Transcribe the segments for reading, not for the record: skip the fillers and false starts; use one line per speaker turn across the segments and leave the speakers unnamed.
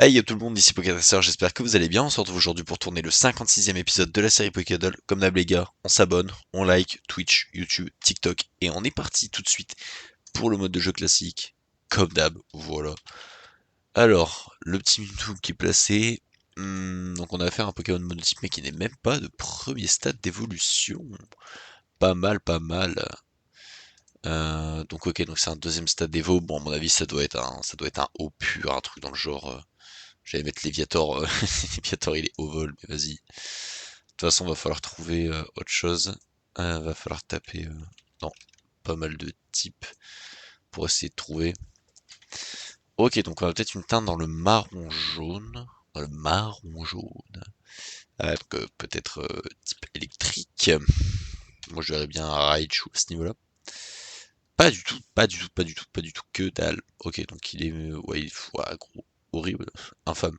Hey tout le monde, ici Pokécaster, j'espère que vous allez bien. On se retrouve aujourd'hui pour tourner le 56e épisode de la série Pokédol. Comme d'hab les gars, on s'abonne, on like Twitch, YouTube, TikTok et on est parti tout de suite pour le mode de jeu classique. Comme d'hab, voilà. Alors, le petit Mewtwo qui est placé. Donc on a affaire à un Pokémon monotype mais qui n'est même pas de premier stade d'évolution. Pas mal, pas mal. Donc ok, donc c'est un deuxième stade d'évo. Bon à mon avis ça doit être un haut pur, un truc dans le genre. J'allais mettre Léviator, Léviator il est au vol, mais vas-y. De toute façon, va falloir trouver autre chose. Va falloir taper non, pas mal de types pour essayer de trouver. Ok, donc on a peut-être une teinte dans le marron jaune. Dans le marron jaune. Donc peut-être type électrique. Moi je verrais bien un Raichu à ce niveau-là. Pas du tout, pas du tout, pas du tout, pas du tout, que dalle. Ok, donc il est, ouais, ouais, gros, horrible, infâme.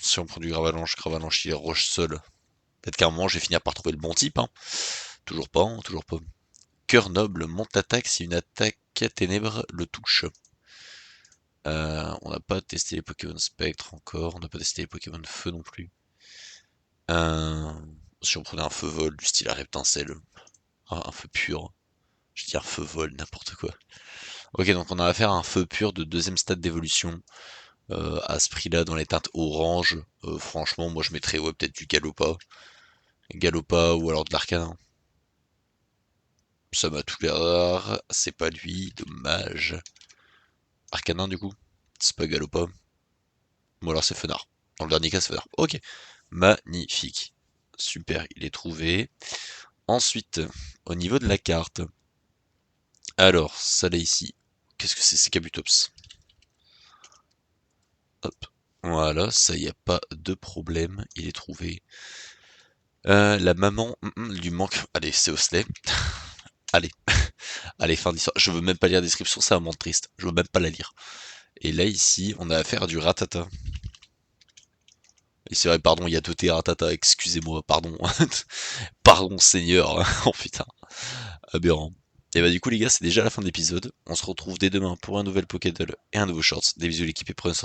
Si on prend du Gravalanche, Gravalanche il est roche-sol. Peut-être qu'à un moment je vais finir par trouver le bon type, hein. Toujours pas, hein, toujours pas. Cœur noble, monte attaque si une attaque ténèbre le touche. On n'a pas testé les Pokémon Spectre encore, on n'a pas testé les Pokémon Feu non plus. Euh, si on prenait un feu vol du style à Reptincelle, un feu pur, je dis un feu vol, n'importe quoi. Ok, donc on a affaire à un feu pur de deuxième stade d'évolution. À ce prix-là, dans les teintes orange, franchement, moi je mettrais ouais, peut-être du Galopa. Galopa ou alors de l'Arcanin. Ça m'a tout l'air, c'est pas lui, dommage. Arcanin du coup, c'est pas Galopa. Ou alors c'est Fenard. Dans le dernier cas, c'est Fenard. Ok, magnifique. Super, il est trouvé. Ensuite, au niveau de la carte. Alors, ça là ici. Qu'est-ce que c'est? C'est Kabutops. Hop. Voilà, ça y a pas de problème, il est trouvé. La maman lui manque. Allez, c'est Osley. Allez, allez, fin d'histoire. Je veux même pas lire la description, c'est vraiment triste. Je veux même pas la lire. Et là, ici, on a affaire à du Ratata. Et c'est vrai, pardon, il y a 2T Ratata, excusez-moi, pardon. Pardon, Seigneur. Oh putain, aberrant. Et bah du coup les gars, c'est déjà la fin de l'épisode. On se retrouve dès demain pour un nouvel Pokédol et un nouveau Shorts. Des bisous l'équipe et prenez soin de vous.